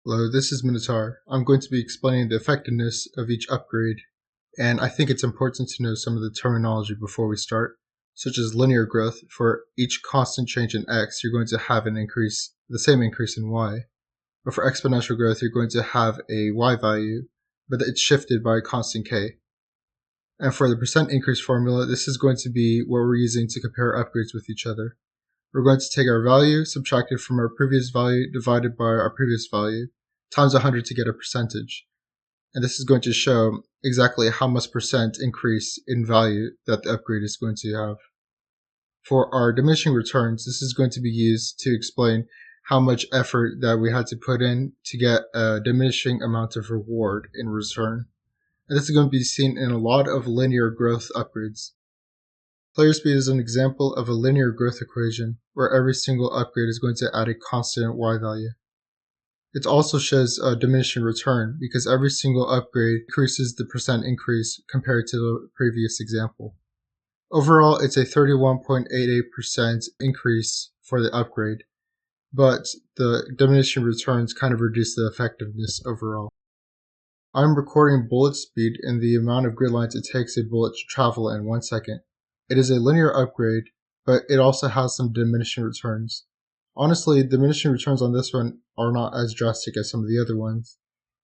Hello, this is Minotaur. I'm going to be explaining the effectiveness of each upgrade, and I think it's important to know some of the terminology before we start, such as linear growth. For each constant change in x, you're going to have the same increase in y. But for exponential growth, you're going to have a y value, but it's shifted by a constant k. And for the percent increase formula, this is going to be what we're using to compare upgrades with each other. We're going to take our value, subtract it from our previous value, divided by our previous value, times 100 to get a percentage. And this is going to show exactly how much percent increase in value that the upgrade is going to have. For our diminishing returns, this is going to be used to explain how much effort that we had to put in to get a diminishing amount of reward in return. And this is going to be seen in a lot of linear growth upgrades. Player speed is an example of a linear growth equation where every single upgrade is going to add a constant y value. It also shows a diminishing return because every single upgrade increases the percent increase compared to the previous example. Overall, it's a 31.88% increase for the upgrade, but the diminishing returns kind of reduce the effectiveness overall. I'm recording bullet speed in the amount of grid lines it takes a bullet to travel in 1 second. It is a linear upgrade, but it also has some diminishing returns. Honestly, diminishing returns on this one are not as drastic as some of the other ones.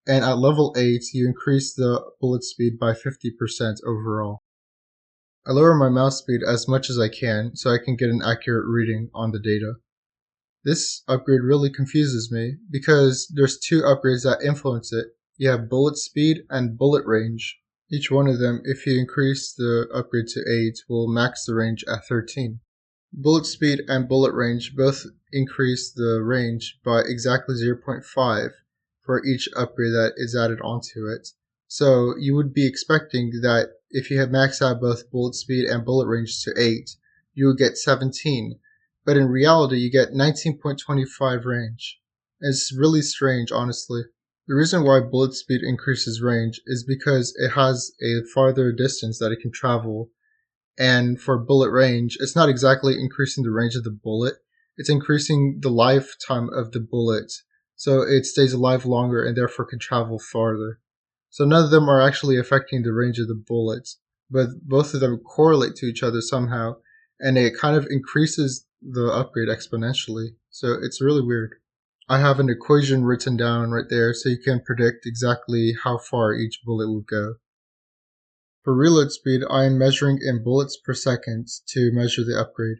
And at level 8, you increase the bullet speed by 50% overall. I lower my mouse speed as much as I can so I can get an accurate reading on the data. This upgrade really confuses me because there's two upgrades that influence it. You have bullet speed and bullet range. Each one of them, if you increase the upgrade to 8, will max the range at 13. Bullet speed and bullet range both increase the range by exactly 0.5 for each upgrade that is added onto it. So you would be expecting that if you have maxed out both bullet speed and bullet range to 8, you would get 17. But in reality, you get 19.25 range. It's really strange, honestly. The reason why bullet speed increases range is because it has a farther distance that it can travel. And for bullet range, it's not exactly increasing the range of the bullet, it's increasing the lifetime of the bullet. So it stays alive longer and therefore can travel farther. So none of them are actually affecting the range of the bullets, but both of them correlate to each other somehow, and it kind of increases the upgrade exponentially. So it's really weird. I have an equation written down right there so you can predict exactly how far each bullet will go. For reload speed, I am measuring in bullets per second to measure the upgrade.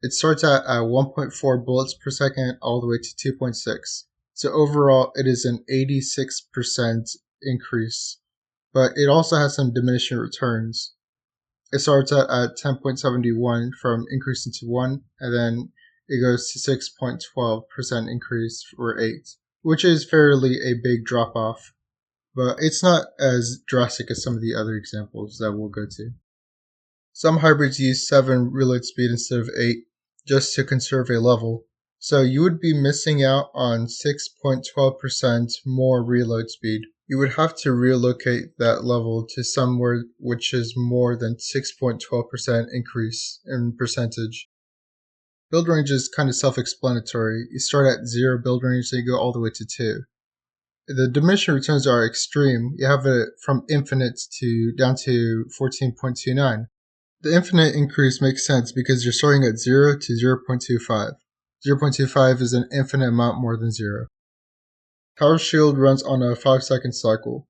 It starts at 1.4 bullets per second all the way to 2.6. So overall, it is an 86% increase. But it also has some diminishing returns. It starts at 10.71 from increasing to 1, and then it goes to 6.12% increase for 8, which is fairly a big drop off. But it's not as drastic as some of the other examples that we'll go to. Some hybrids use 7 reload speed instead of 8 just to conserve a level, so you would be missing out on 6.12% more reload speed. You would have to relocate that level to somewhere which is more than 6.12% increase in percentage. Build range is kind of self-explanatory. You start at 0 build range, then you go all the way to 2. The diminishing returns are extreme. You have it from infinite to down to 14.29. The infinite increase makes sense because you're starting at 0 to 0.25. 0.25 is an infinite amount more than 0. Tower shield runs on a 5-second cycle.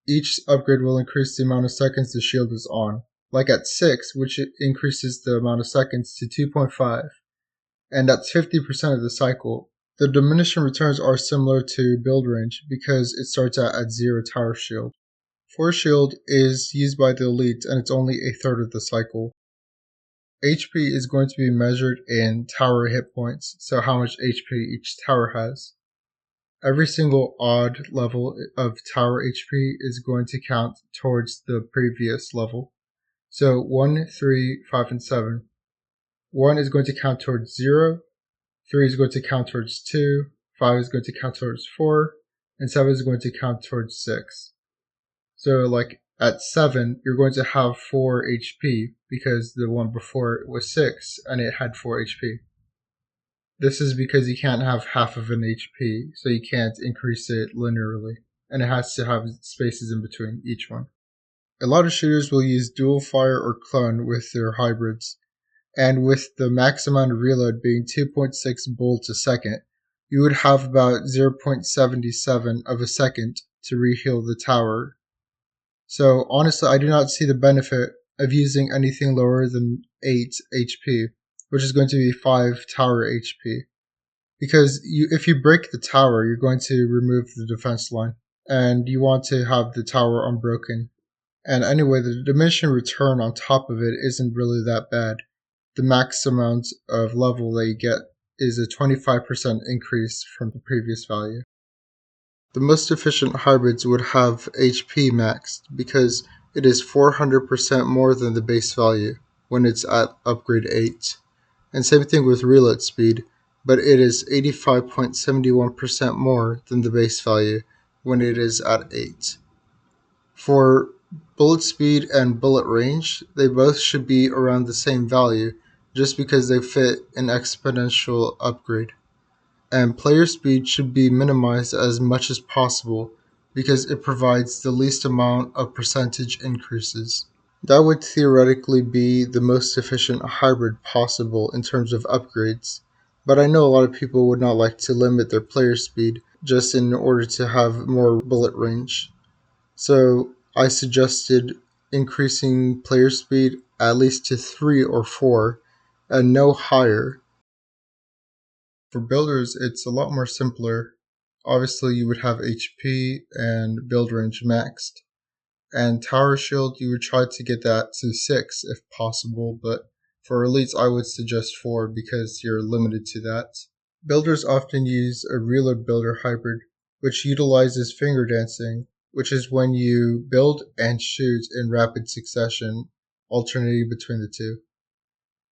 Each upgrade will increase the amount of seconds the shield is on, like at 6, which increases the amount of seconds to 2.5, and that's 50% of the cycle. The diminishing returns are similar to build range because it starts at 0 tower shield. Force shield is used by the elite and it's only a third of the cycle. HP is going to be measured in tower hit points, so how much HP each tower has. Every single odd level of tower HP is going to count towards the previous level. So 1, 3, 5, and 7. 1 is going to count towards 0, 3 is going to count towards 2, 5 is going to count towards 4, and 7 is going to count towards 6. So like at 7, you're going to have 4 HP because the one before it was 6 and it had 4 HP. This is because you can't have half of an HP, so you can't increase it linearly, and it has to have spaces in between each one. A lot of shooters will use dual fire or clone with their hybrids, and with the max amount of reload being 2.6 bullets a second, you would have about 0.77 of a second to reheal the tower. So honestly, I do not see the benefit of using anything lower than 8 HP, which is going to be 5 tower HP. Because if you break the tower, you're going to remove the defense line, and you want to have the tower unbroken. And anyway, the diminishing return on top of it isn't really that bad. The max amount of level that you get is a 25% increase from the previous value. The most efficient hybrids would have HP maxed because it is 400% more than the base value when it's at upgrade 8. And same thing with reload speed, but it is 85.71% more than the base value when it is at 8. For bullet speed and bullet range, they both should be around the same value just because they fit an exponential upgrade. And player speed should be minimized as much as possible because it provides the least amount of percentage increases. That would theoretically be the most efficient hybrid possible in terms of upgrades, but I know a lot of people would not like to limit their player speed just in order to have more bullet range. So I suggested increasing player speed at least to 3 or 4 and no higher. For builders, it's a lot more simpler. Obviously, you would have HP and build range maxed. And tower shield, you would try to get that to 6 if possible, but for elites, I would suggest 4 because you're limited to that. Builders often use a reload builder hybrid, which utilizes finger dancing, which is when you build and shoot in rapid succession, alternating between the two.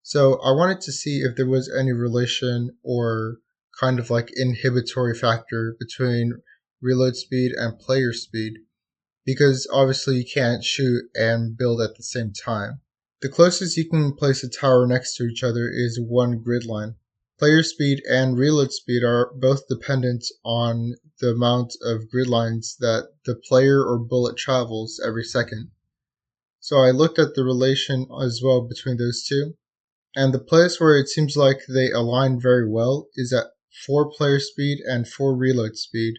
So I wanted to see if there was any relation or kind of like inhibitory factor between reload speed and player speed, because obviously you can't shoot and build at the same time. The closest you can place a tower next to each other is one grid line. Player speed and reload speed are both dependent on the amount of grid lines that the player or bullet travels every second. So I looked at the relation as well between those two. And the place where it seems like they align very well is at 4 player speed and 4 reload speed.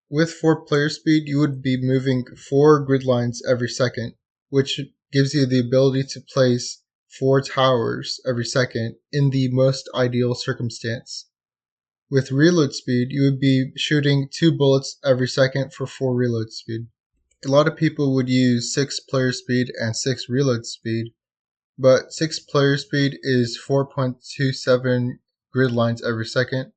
With 4 player speed, you would be moving 4 grid lines every second, which gives you the ability to place 4 towers every second in the most ideal circumstance. With reload speed, you would be shooting 2 bullets every second for 4 reload speed. A lot of people would use 6 player speed and 6 reload speed, but 6 player speed is 4.27 grid lines every second,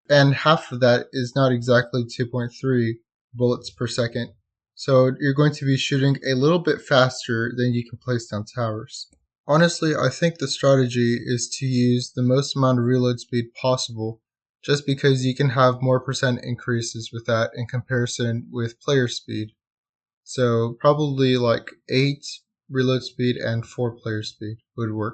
and half of that is not exactly 2.3 bullets per second. So you're going to be shooting a little bit faster than you can place down towers. Honestly, I think the strategy is to use the most amount of reload speed possible, just because you can have more percent increases with that in comparison with player speed. So probably like 8 reload speed and 4 player speed would work.